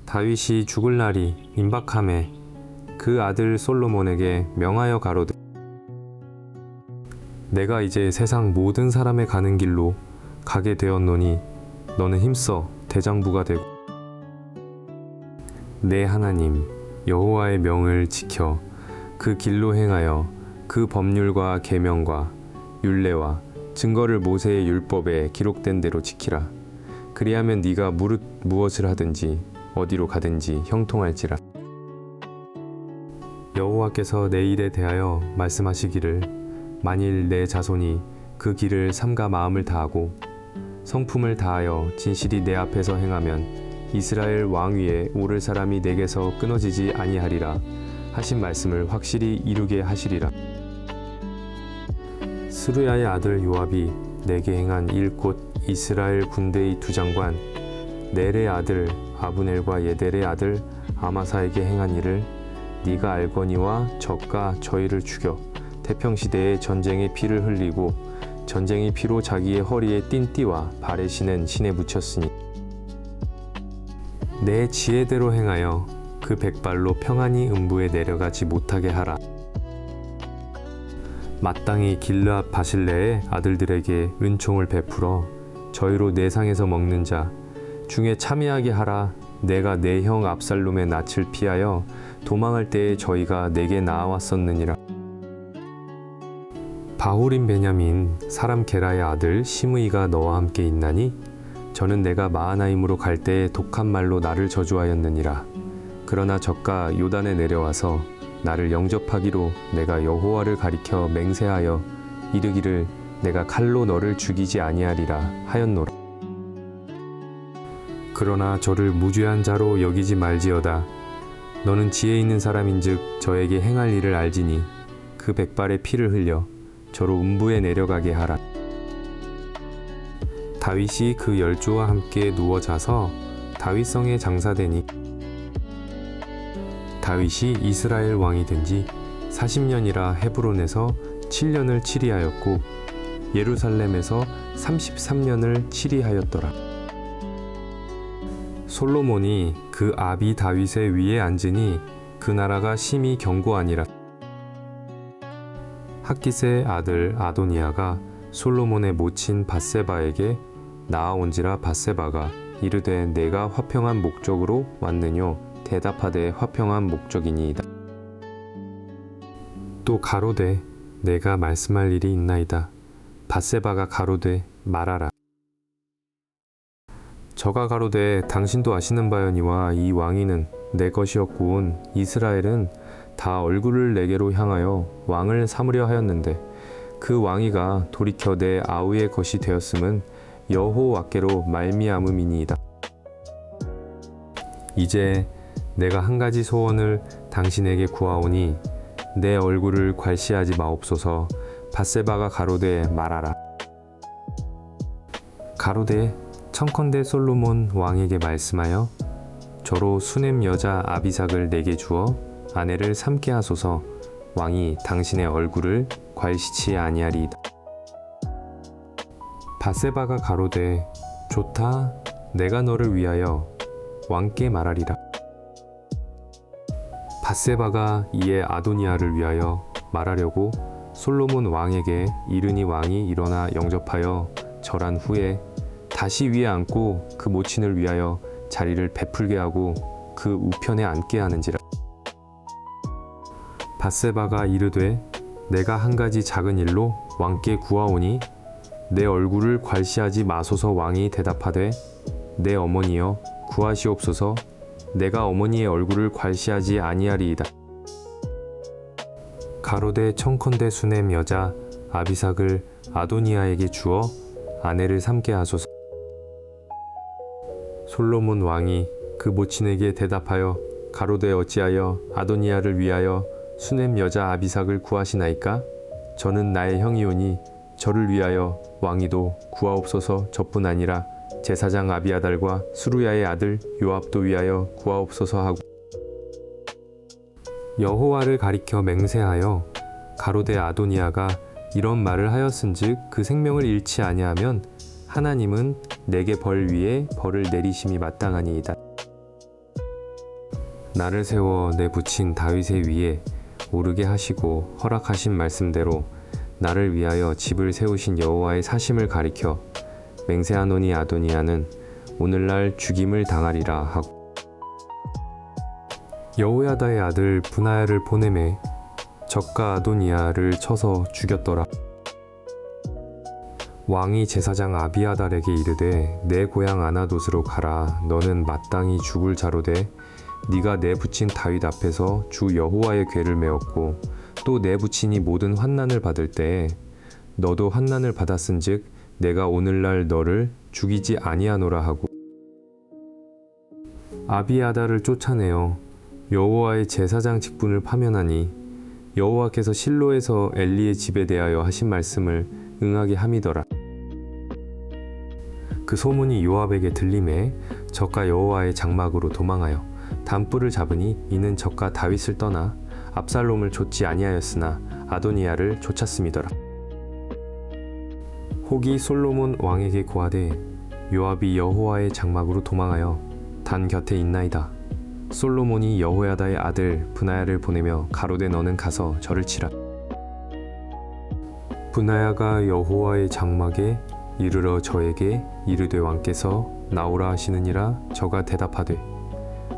다윗이 죽을 날이 임박하매 그 아들 솔로몬에게 명하여 가로되 내가 이제 세상 모든 사람의 가는 길로 가게 되었노니 너는 힘써 대장부가 되고 내 하나님 여호와의 명을 지켜 그 길로 행하여 그 법률과 계명과 율례와 증거를 모세의 율법에 기록된 대로 지키라. 그리하면 네가 무릇 무엇을 하든지 어디로 가든지 형통할지라. 여호와께서 내 일에 대하여 말씀하시기를 만일 내 자손이 그 길을 삼가 마음을 다하고 성품을 다하여 진실이 내 앞에서 행하면 이스라엘 왕 위에 오를 사람이 내게서 끊어지지 아니하리라 하신 말씀을 확실히 이루게 하시리라. 스루야의 아들 요압이 내게 행한 일 곧 이스라엘 군대의 두 장관 넬의 아들 아브넬과 예델의 아들 아마사에게 행한 일을 네가 알거니와 적과 저희를 죽여 태평시대에 전쟁의 피를 흘리고 전쟁의 피로 자기의 허리에 띤 띠와 발에 신은 신에 묻혔으니 내 지혜대로 행하여 그 백발로 평안히 음부에 내려가지 못하게 하라. 마땅히 길르앗 바실레의 아들들에게 은총을 베풀어 저희로 내상에서 먹는 자 중에 참여하게 하라. 내가 내 형 압살롬의 낯을 피하여 도망할 때에 저희가 내게 나아왔었느니라. 바후림 베냐민 사람 게라의 아들 시므이가 너와 함께 있나니 저는 내가 마하나임으로 갈 때에 독한 말로 나를 저주하였느니라. 그러나 저가 요단에 내려와서 나를 영접하기로 내가 여호와를 가리켜 맹세하여 이르기를 내가 칼로 너를 죽이지 아니하리라 하였노라. 그러나 저를 무죄한 자로 여기지 말지어다. 너는 지혜 있는 사람인즉 저에게 행할 일을 알지니 그 백발의 피를 흘려 저로 음부에 내려가게 하라. 다윗이 그 열조와 함께 누워 자서 다윗성에 장사되니 다윗이 이스라엘 왕이 된 지 40년이라 헤브론에서 7년을 치리하였고 예루살렘에서 33년을 치리하였더라. 솔로몬이 그 아비 다윗의 위에 앉으니 그 나라가 심히 견고하니라. 학깃의 아들 아도니아가 솔로몬의 모친 밧세바에게 나아온지라. 밧세바가 이르되 내가 화평한 목적으로 왔느뇨 대답하되 화평한 목적이니이다. 또 가로되 내가 말씀할 일이 있나이다. 밧세바가 가로되 말하라. 저가 가로되 당신도 아시는 바여니와 이 왕위는 내 것이었구온. 이스라엘은 다 얼굴을 내게로 향하여 왕을 삼으려 하였는데 그 왕위가 돌이켜 내 아우의 것이 되었음은 여호와께로 말미암음이니이다. 이제 내가 한 가지 소원을 당신에게 구하오니 내 얼굴을 괄시하지 마옵소서. 밧세바가 가로되 말하라. 가로되 청컨대 솔로몬 왕에게 말씀하여 저로 수넴 여자 아비삭을 내게 주어 아내를 삼게 하소서. 왕이 당신의 얼굴을 괄시치 아니하리이다. 밧세바가 가로되 좋다. 내가 너를 위하여 왕께 말하리라. 밧세바가 이에 아도니아를 위하여 말하려고 솔로몬 왕에게 이르니 왕이 일어나 영접하여 절한 후에 다시 위에 앉고 그 모친을 위하여 자리를 베풀게 하고 그 우편에 앉게 하는지라. 밧세바가 이르되 내가 한 가지 작은 일로 왕께 구하오니 내 얼굴을 괄시하지 마소서. 왕이 대답하되 내 어머니여 구하시옵소서. 내가 어머니의 얼굴을 괄시하지 아니하리이다. 가로되 청컨대 수넴 여자 아비삭을 아도니아에게 주어 아내를 삼게 하소서. 솔로몬 왕이 그 모친에게 대답하여 가로되 어찌하여 아도니아를 위하여 수넴 여자 아비삭을 구하시나이까? 저는 나의 형이오니 저를 위하여 왕이도 구하옵소서. 저뿐 아니라 제사장 아비아달과 스루야의 아들 요압도 위하여 구하옵소서 하고 여호와를 가리켜 맹세하여 가로되 아도니아가 이런 말을 하였은즉 그 생명을 잃지 아니하면 하나님은 내게 벌 위에 벌을 내리심이 마땅하니이다. 나를 세워 내 부친 다윗의 위에 오르게 하시고 허락하신 말씀대로 나를 위하여 집을 세우신 여호와의 사심을 가리켜 맹세하노니 아도니아는 오늘날 죽임을 당하리라 하고 여호야다의 아들 브나야를 보내매 적가 아도니아를 쳐서 죽였더라. 왕이 제사장 아비아달에게 이르되 내 고향 아나돗으로 가라. 너는 마땅히 죽을 자로되 네가 내 부친 다윗 앞에서 주 여호와의 궤를 메었고 또 내 부친이 모든 환난을 받을 때에 너도 환난을 받았은즉 내가 오늘날 너를 죽이지 아니하노라 하고 아비아달을 쫓아내어 여호와의 제사장 직분을 파면하니 여호와께서 실로에서 엘리의 집에 대하여 하신 말씀을 응하게 함이더라. 그 소문이 요압에게 들림에 적가 여호와의 장막으로 도망하여 담불을 잡으니 이는 적가 다윗을 떠나 압살롬을 좇지 아니하였으나 아도니아를 쫓았음이더라. 혹이 솔로몬 왕에게 고하되 요압이 여호와의 장막으로 도망하여 단 곁에 있나이다. 솔로몬이 여호야다의 아들 브나야를 보내며 가로되 너는 가서 저를 치라. 브나야가 여호와의 장막에 이르러 저에게 이르되 왕께서 나오라 하시느니라. 저가 대답하되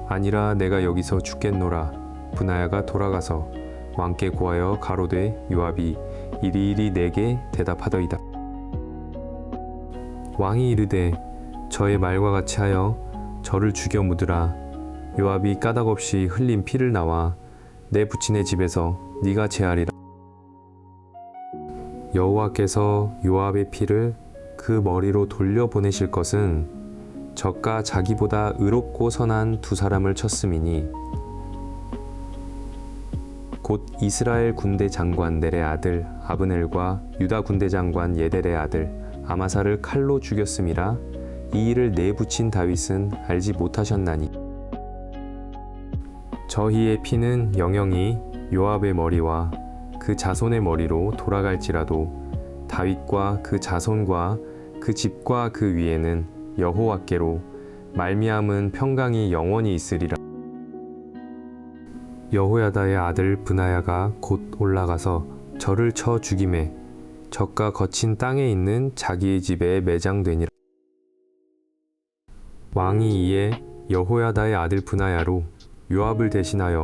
아니라 내가 여기서 죽겠노라. 브나야가 돌아가서 왕께 고하여 가로되 요압이 이리이리 내게 대답하더이다. 왕이 이르되 저의 말과 같이 하여 저를 죽여 묻으라. 요압이 까닭없이 흘린 피를 나와 내 부친의 집에서 네가 제하리라. 여호와께서 요압의 피를 그 머리로 돌려보내실 것은 적가 자기보다 의롭고 선한 두 사람을 쳤음이니 곧 이스라엘 군대 장관 넬의 아들 아브넬과 유다 군대 장관 예델의 아들 아마사를 칼로 죽였음이라. 이 일을 내 부친 다윗은 알지 못하셨나니 저희의 피는 영영이 요압의 머리와 그 자손의 머리로 돌아갈지라도 다윗과 그 자손과 그 집과 그 위에는 여호와께로 말미암은 평강이 영원히 있으리라. 여호야다의 아들 브나야가 곧 올라가서 저를 쳐 죽임에 적과 거친 땅에 있는 자기의 집에 매장되니라. 왕이 이에 여호야다의 아들 브나야로 요압을 대신하여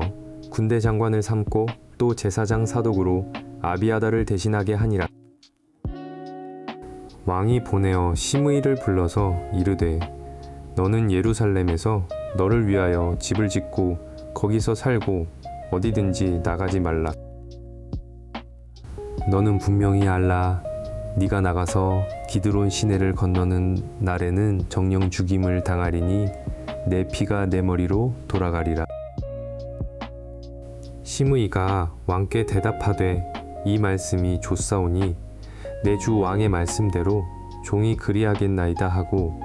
군대 장관을 삼고 또 제사장 사독으로 아비아달을 대신하게 하니라. 왕이 보내어 시므이를 불러서 이르되 너는 예루살렘에서 너를 위하여 집을 짓고 거기서 살고 어디든지 나가지 말라. 너는 분명히 알라. 네가 나가서 기드론 시내를 건너는 날에는 정령 죽임을 당하리니 내 피가 내 머리로 돌아가리라. 시므이가 왕께 대답하되 이 말씀이 좋사오니 내 주 왕의 말씀대로 종이 그리하겠나이다 하고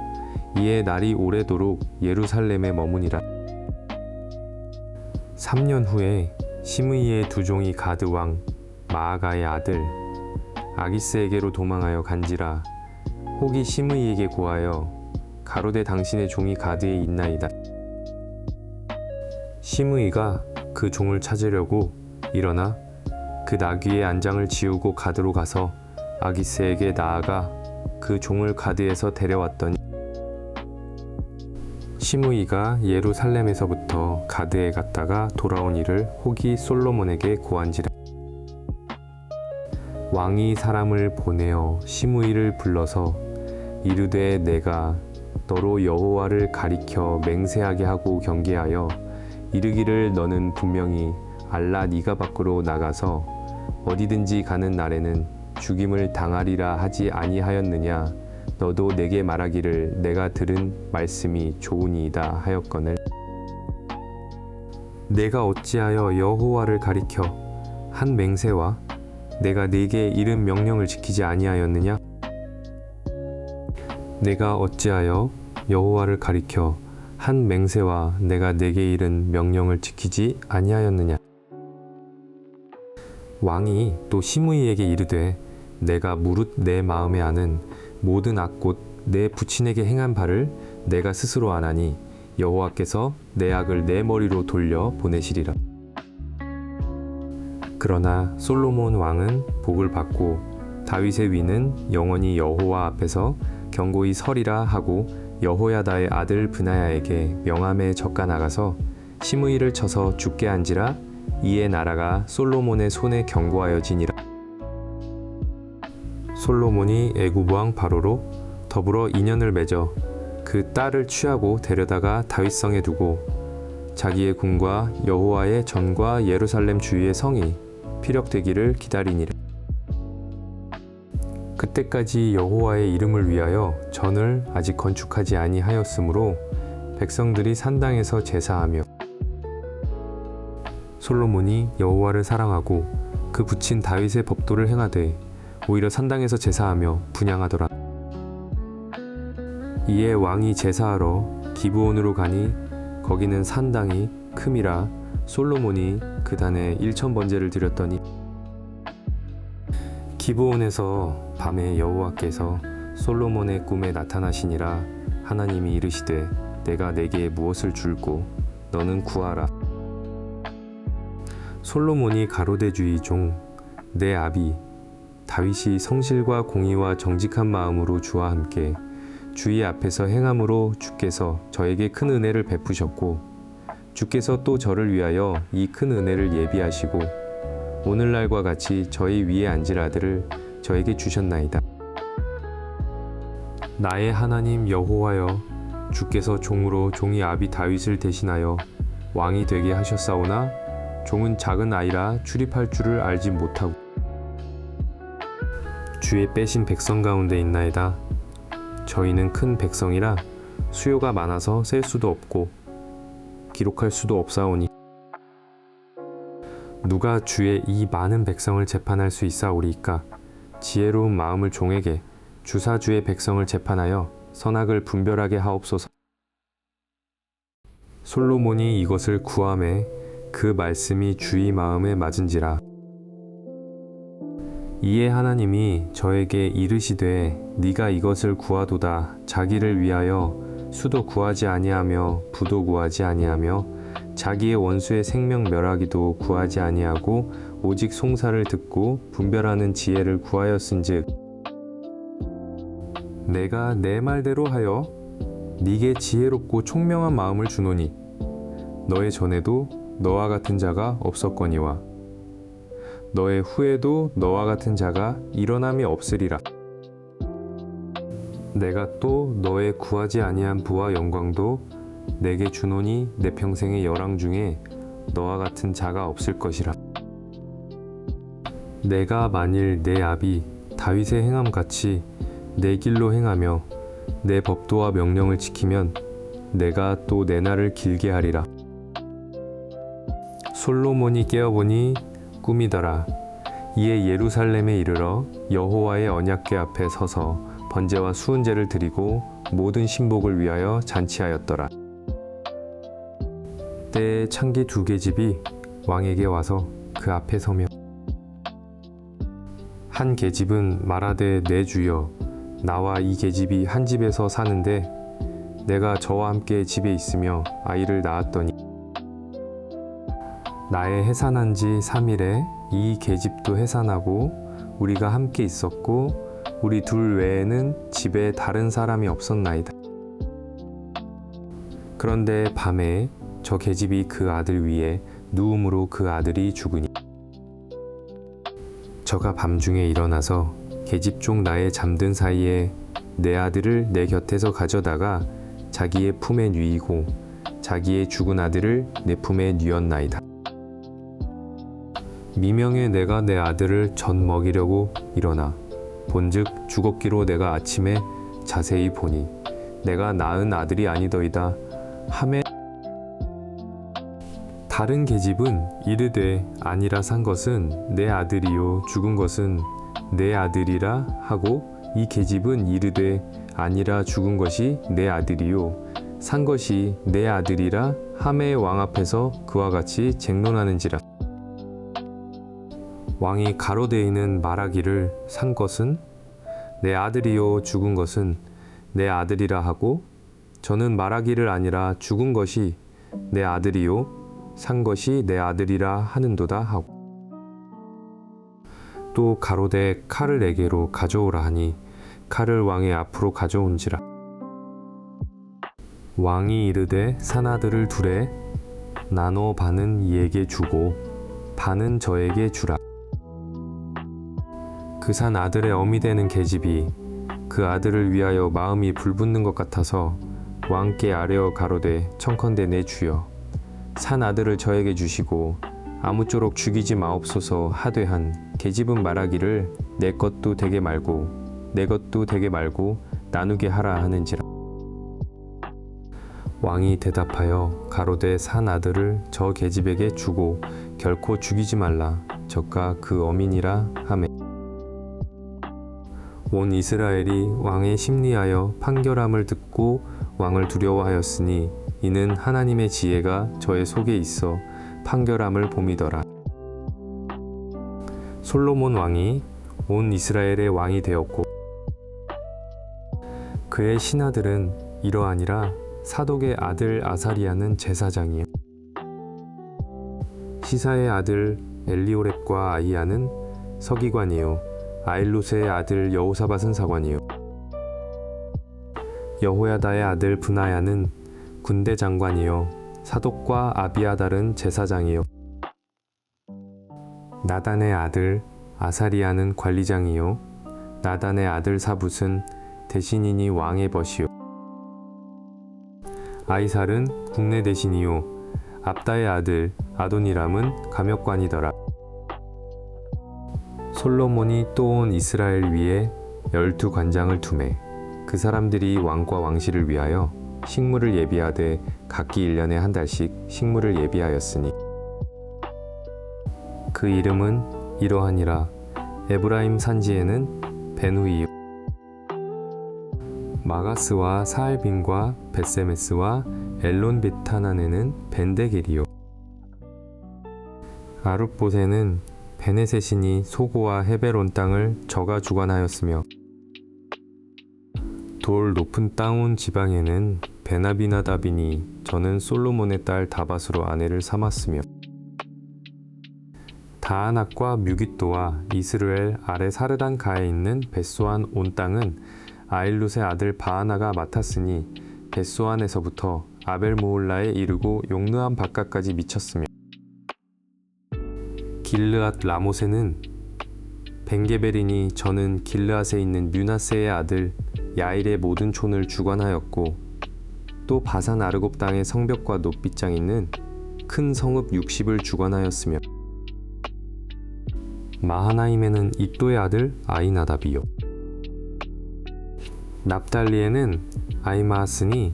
이에 날이 오래도록 예루살렘에 머무니라. 3년 후에 시므이의 두 종이 가드 왕 마아가의 아들 아기스에게로 도망하여 간지라. 혹이 시므이에게 고하여 가로되 당신의 종이 가드에 있나이다. 시므이가 그 종을 찾으려고 일어나 그 나귀의 안장을 지우고 가드로 가서 아기스에게 나아가 그 종을 가드에서 데려왔더니 시므이가 예루살렘에서부터 가드에 갔다가 돌아온 일을 혹이 솔로몬에게 고한지라. 왕이 사람을 보내어 시므이를 불러서 이르되 내가 너로 여호와를 가리켜 맹세하게 하고 경계하여 이르기를 너는 분명히 알라 네가 밖으로 나가서 어디든지 가는 날에는 죽임을 당하리라 하지 아니하였느냐. 너도 내게 말하기를 내가 들은 말씀이 좋으니이다 하였거늘 내가 어찌하여 여호와를 가리켜 한 맹세와 내가 네게 이른 명령을 지키지 아니하였느냐. 내가 어찌하여 여호와를 가리켜 한 맹세와 내가 네게 이른 명령을 지키지 아니하였느냐. 왕이 또 시므이에게 이르되 내가 무릇 내 마음에 아는 모든 악곳 내 부친에게 행한 바를 내가 스스로 아나니 여호와께서 내 악을 내 머리로 돌려 보내시리라. 그러나 솔로몬 왕은 복을 받고 다윗의 위는 영원히 여호와 앞에서 경고히 서리라 하고 여호야다의 아들 브나야에게 명함에 적가 나가서 시므이를 쳐서 죽게 한지라. 이에 나라가 솔로몬의 손에 경고하여지니라. 솔로몬이 애굽 왕 바로로 더불어 인연을 맺어 그 딸을 취하고 데려다가 다윗성에 두고 자기의 궁과 여호와의 전과 예루살렘 주위의 성이 피력되기를 기다리니라. 그때까지 여호와의 이름을 위하여 전을 아직 건축하지 아니하였으므로 백성들이 산당에서 제사하며 솔로몬이 여호와를 사랑하고 그 붙인 다윗의 법도를 행하되 오히려 산당에서 제사하며 분향하더라. 이에 왕이 제사하러 기브온으로 가니 거기는 산당이 큼이라. 솔로몬이 그 단에 1000번제를 드렸더니 기브온에서 밤에 여호와께서 솔로몬의 꿈에 나타나시니라. 하나님이 이르시되 내가 내게 무엇을 줄고 너는 구하라. 솔로몬이 가로대주의 종 내 아비 다윗이 성실과 공의와 정직한 마음으로 주와 함께 주의 앞에서 행함으로 주께서 저에게 큰 은혜를 베푸셨고 주께서 또 저를 위하여 이 큰 은혜를 예비하시고 오늘날과 같이 저희 위에 앉을 아들을 저에게 주셨나이다. 나의 하나님 여호와여, 주께서 종으로 종이 아비 다윗을 대신하여 왕이 되게 하셨사오나 종은 작은 아이라 출입할 줄을 알지 못하고 주의 빼신 백성 가운데 있나이다. 저희는 큰 백성이라 수요가 많아서 셀 수도 없고 기록할 수도 없사오니 누가 주의 이 많은 백성을 재판할 수 있사오리이까. 지혜로운 마음을 종에게 주사 주의 백성을 재판하여 선악을 분별하게 하옵소서. 솔로몬이 이것을 구하매 그 말씀이 주의 마음에 맞은지라. 이에 하나님이 저에게 이르시되 네가 이것을 구하도다. 자기를 위하여 수도 구하지 아니하며 부도 구하지 아니하며 자기의 원수의 생명 멸하기도 구하지 아니하고 오직 송사를 듣고 분별하는 지혜를 구하였은즉 내가 내 말대로 하여 네게 지혜롭고 총명한 마음을 주노니 너의 전에도 너와 같은 자가 없었거니와 너의 후에도 너와 같은 자가 일어남이 없으리라. 내가 또 너의 구하지 아니한 부와 영광도 내게 주노니 내 평생의 열왕 중에 너와 같은 자가 없을 것이라. 내가 만일 내 아비 다윗의 행함같이 내 길로 행하며 내 법도와 명령을 지키면 내가 또 내 날을 길게 하리라. 솔로몬이 깨어보니 꿈이더라. 이에 예루살렘에 이르러 여호와의 언약궤 앞에 서서 번제와 수은제를 드리고 모든 신복을 위하여 잔치하였더라. 때에 창기 2계집이 왕에게 와서 그 앞에 서며 한 계집은 말하되 내 주여, 나와 이 계집이 한 집에서 사는데 내가 저와 함께 집에 있으며 아이를 낳았더니 나의 해산한 지 3일에 이 계집도 해산하고 우리가 함께 있었고 우리 둘 외에는 집에 다른 사람이 없었나이다. 그런데 밤에 저 계집이 그 아들 위에 누움으로 그 아들이 죽으니 저가 밤중에 일어나서 계집종 나의 잠든 사이에 내 아들을 내 곁에서 가져다가 자기의 품에 누이고 자기의 죽은 아들을 내 품에 누였나이다. 미명에 내가 내 아들을 전 먹이려고 일어나 본즉 죽었기로 내가 아침에 자세히 보니 내가 낳은 아들이 아니더이다 하매 다른 계집은 이르되 아니라 산 것은 내 아들이요 죽은 것은 내 아들이라 하고 이 계집은 이르되 아니라 죽은 것이 내 아들이요 산 것이 내 아들이라 하매 왕 앞에서 그와 같이 쟁론하는지라. 왕이 가로되이는 말하기를 산 것은 내 아들이요 죽은 것은 내 아들이라 하고 저는 말하기를 아니라 죽은 것이 내 아들이요 산 것이 내 아들이라 하는도다 하고 또 가로되 칼을 내게로 가져오라 하니 칼을 왕의 앞으로 가져온지라. 왕이 이르되 산 아들을 두래 나눠 반은 이에게 주고 반은 저에게 주라. 그 산 아들의 어미 되는 계집이 그 아들을 위하여 마음이 불붙는 것 같아서 왕께 아뢰어 가로되 청컨대 내 주여 산 아들을 저에게 주시고 아무쪼록 죽이지 마옵소서 하되 계집은 말하기를 내 것도 되게 말고 내 것도 되게 말고 나누게 하라 하는지라. 왕이 대답하여 가로되 산 아들을 저 계집에게 주고 결코 죽이지 말라 저가 그 어민이라 하매 온 이스라엘이 왕의 심리하여 판결함을 듣고 왕을 두려워하였으니 이는 하나님의 지혜가 저의 속에 있어 판결함을 봄이더라. 솔로몬 왕이 온 이스라엘의 왕이 되었고 그의 신하들은 이러하니라. 사독의 아들 아사리야는 제사장이요 시사의 아들 엘리오렙과 아이야는 서기관이요 아일루스의 아들 여호사밧은 사관이요 여호야다의 아들 브나야는 군대 장관이요 사독과 아비아달은 제사장이요 나단의 아들 아사리야는 관리장이요 나단의 아들 사붓은 대신이니 왕의 벗이요 아이살은 국내 대신이요 압다의 아들 아도니람은 감역관이더라. 솔로몬이 또 온 이스라엘 위에 12관장을 두매 그 사람들이 왕과 왕실을 위하여 식물을 예비하되 각기 1년에 한 달씩 식물을 예비하였으니 그 이름은 이러하니라. 에브라임 산지에는 베누이요 마가스와 사알빔과 벳세메스와 엘론벳타난에는 벤데겔이요 아룻보세는 베네셋이니 소고와 헤베론 땅을 저가 주관하였으며 돌 높은 땅 온 지방에는 베나비나답이니 저는 솔로몬의 딸 다밧으로 아내를 삼았으며 다아낙과 뮤깃도와 이스르엘 아래 사르단 가에 있는 벳소안 온 땅은 아일룻의 아들 바하나가 맡았으니 벳소안에서부터 아벨모올라에 이르고 용르암 바깥까지 미쳤으며 길르앗 라못에는 벤게벨이니 저는 길르앗에 있는 뮤나세의 아들 야일의 모든 촌을 주관하였고 또 바산 아르곱 땅의 성벽과 높빗장 있는 큰 성읍 60을 주관하였으며 마하나임에는 id도의 아들 아이나답이요 납달리에는 아이마하스니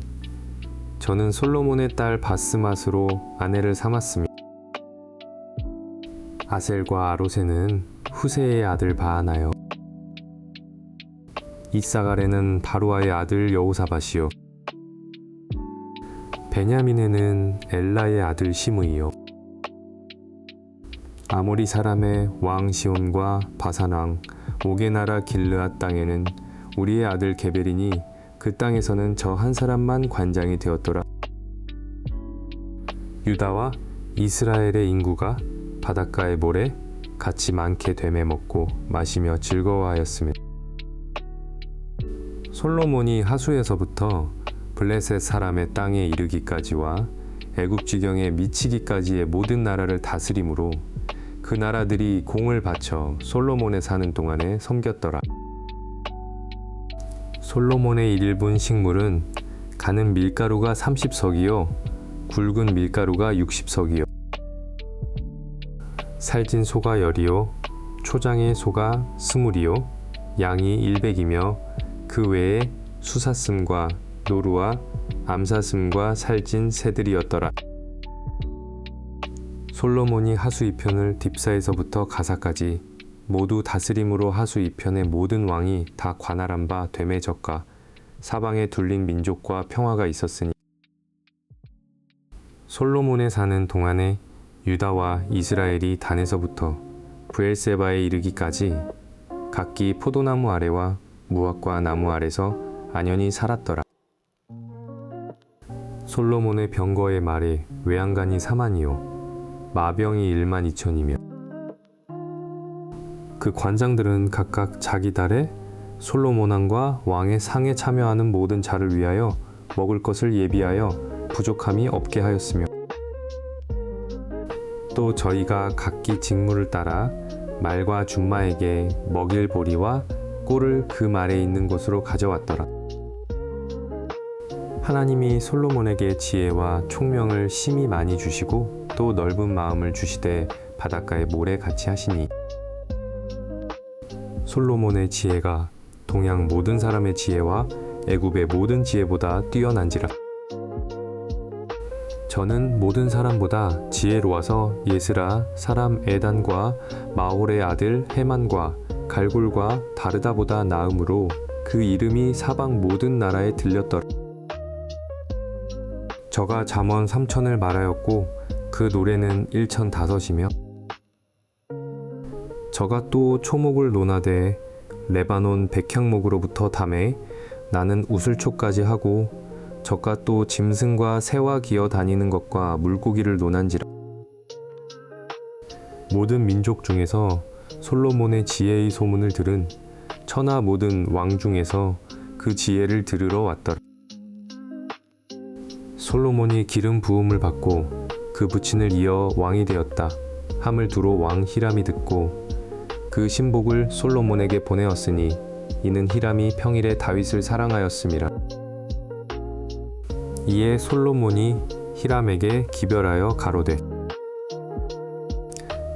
저는 솔로몬의 딸 바스맛으로 아내를 삼았으며 아셀과 아롯에는 후세의 아들 바하나요 이사갈에는 바루아의 아들 여호사밧이요 베냐민에는 엘라의 아들 시므이요 아모리 사람의 왕 시온과 바산 왕 오게 나라 길르앗 땅에는 우리의 아들 게벨이니 그 땅에서는 저 한 사람만 관장이 되었더라. 유다와 이스라엘의 인구가 바닷가의 모래 같이 많게 되매 먹고 마시며 즐거워하였으며 솔로몬이 하수에서부터 블레셋 사람의 땅에 이르기까지와 애굽 지경에 미치기까지의 모든 나라를 다스림으로 그 나라들이 공을 바쳐 솔로몬에 사는 동안에 섬겼더라. 솔로몬의 일본 식물은 가는 밀가루가 30석이요 굵은 밀가루가 60석이요 살진 소가 10이요 초장의 소가 20이요 양이 100이며 그 외에 수사슴과 노루와 암사슴과 살진 새들이었더라. 솔로몬이 하수 이편을 딥사에서부터 가사까지 모두 다스림으로 하수 이편의 모든 왕이 다 관할한 바 되매 적가 사방에 둘린 민족과 평화가 있었으니 솔로몬에 사는 동안에 유다와 이스라엘이 단에서부터 브엘세바에 이르기까지 각기 포도나무 아래와 무화과 나무 아래서 안연히 살았더라. 솔로몬의 병거의 말에 외양간이 4만이요 마병이 1만 2천이며 그 관장들은 각각 자기 달에 솔로몬 왕과 왕의 상에 참여하는 모든 자를 위하여 먹을 것을 예비하여 부족함이 없게 하였으며 또 저희가 각기 직무를 따라 말과 준마에게 먹일 보리와 꿀을 그 말에 있는 곳으로 가져왔더라. 하나님이 솔로몬에게 지혜와 총명을 심히 많이 주시고 또 넓은 마음을 주시되 바닷가의 모래 같이 하시니 솔로몬의 지혜가 동양 모든 사람의 지혜와 애굽의 모든 지혜보다 뛰어난지라. 저는 모든 사람보다 지혜로워서 예스라 사람 에단과 마홀의 아들 헤만과 갈골과 다르다보다 나음으로 그 이름이 사방 모든 나라에 들렸더라. 저가 잠언 3천을 말하였고 그 노래는 1,005이며 저가 또 초목을 논하되 레바논 백향목으로부터 담에 나는 우슬초까지 하고 저가 또 짐승과 새와 기어 다니는 것과 물고기를 논한지라. 모든 민족 중에서 솔로몬의 지혜의 소문을 들은 천하 모든 왕 중에서 그 지혜를 들으러 왔더라. 솔로몬이 기름 부음을 받고 그 부친을 이어 왕이 되었다 함을 두로 왕 히람이 듣고 그 신복을 솔로몬에게 보내었으니 이는 히람이 평일에 다윗을 사랑하였음이라. 이에 솔로몬이 히람에게 기별하여 가로되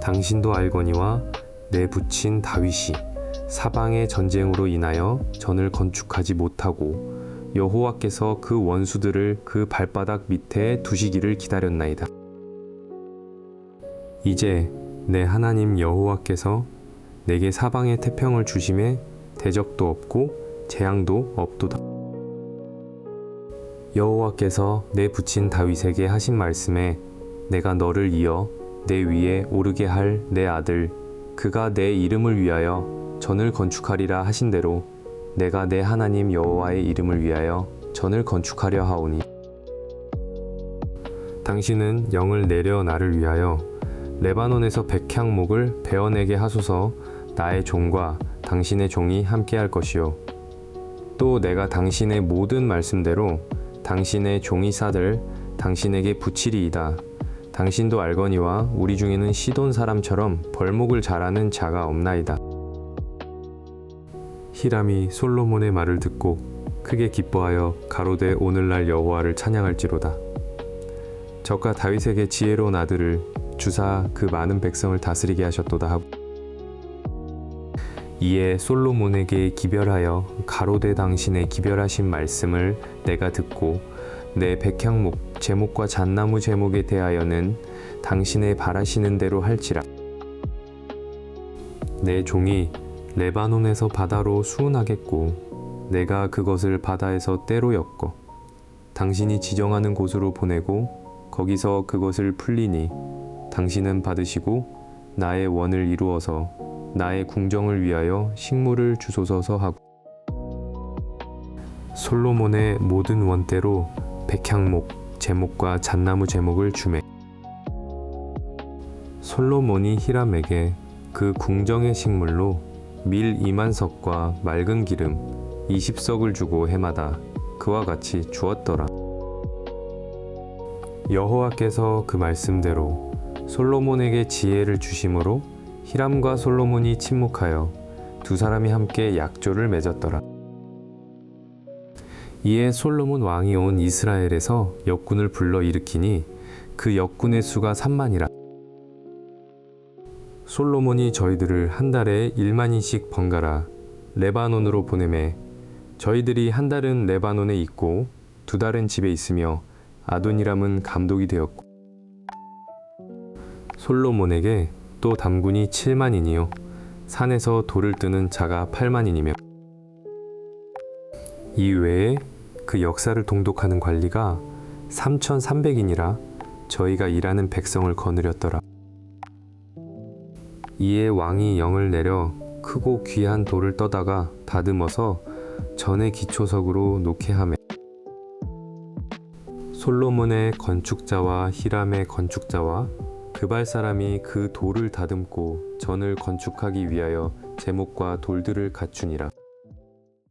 당신도 알거니와 내 부친 다윗이 사방의 전쟁으로 인하여 전을 건축하지 못하고 여호와께서 그 원수들을 그 발바닥 밑에 두시기를 기다렸나이다. 이제 내 하나님 여호와께서 내게 사방의 태평을 주심에 대적도 없고 재앙도 없도다. 여호와께서 내 부친 다윗에게 하신 말씀에 내가 너를 이어 내 위에 오르게 할 내 아들 그가 내 이름을 위하여 전을 건축하리라 하신 대로 내가 내 하나님 여호와의 이름을 위하여 전을 건축하려 하오니 당신은 영을 내려 나를 위하여 레바논에서 백향목을 베어내게 하소서. 나의 종과 당신의 종이 함께할 것이요 또 내가 당신의 모든 말씀대로 당신의 종이사들 당신에게 붙이리이다. 당신도 알거니와 우리 중에는 시돈 사람처럼 벌목을 잘하는 자가 없나이다. 히람이 솔로몬의 말을 듣고 크게 기뻐하여 가로되 오늘날 여호와를 찬양할지로다. 저가 다윗에게 지혜로운 아들을 주사 그 많은 백성을 다스리게 하셨도다 하고 이에 솔로몬에게 기별하여 가로되 당신의 기별하신 말씀을 내가 듣고 내 백향목 제목과 잣나무 제목에 대하여는 당신의 바라시는 대로 할지라. 내 종이 레바논에서 바다로 수운하겠고 내가 그것을 바다에서 떼로 엮어 당신이 지정하는 곳으로 보내고 거기서 그것을 풀리니 당신은 받으시고 나의 원을 이루어서 나의 궁정을 위하여 식물을 주소서 하고 솔로몬의 모든 원대로 백향목 제목과 잣나무 제목을 주매 솔로몬이 히람에게 그 궁정의 식물로 밀 2만석과 맑은 기름 20석을 주고 해마다 그와 같이 주었더라. 여호와께서 그 말씀대로 솔로몬에게 지혜를 주심으로 히람과 솔로몬이 친목하여 두 사람이 함께 약조를 맺었더라. 이에 솔로몬 왕이 온 이스라엘에서 역군을 불러 일으키니 그 역군의 수가 3만이라. 솔로몬이 저희들을 한 달에 1만인씩 번갈아 레바논으로 보내매 저희들이 한 달은 레바논에 있고 두 달은 집에 있으며 아도니람은 감독이 되었고 솔로몬에게 또 담군이 7만이니요 산에서 돌을 뜨는 자가 8만이니며 이 외에 그 역사를 동독하는 관리가 3,300인이라 저희가 일하는 백성을 거느렸더라. 이에 왕이 영을 내려 크고 귀한 돌을 떠다가 다듬어서 전의 기초석으로 놓게 하매 솔로몬의 건축자와 히람의 건축자와 그발 사람이 그 돌을 다듬고 전을 건축하기 위하여 제목과 돌들을 갖추니라.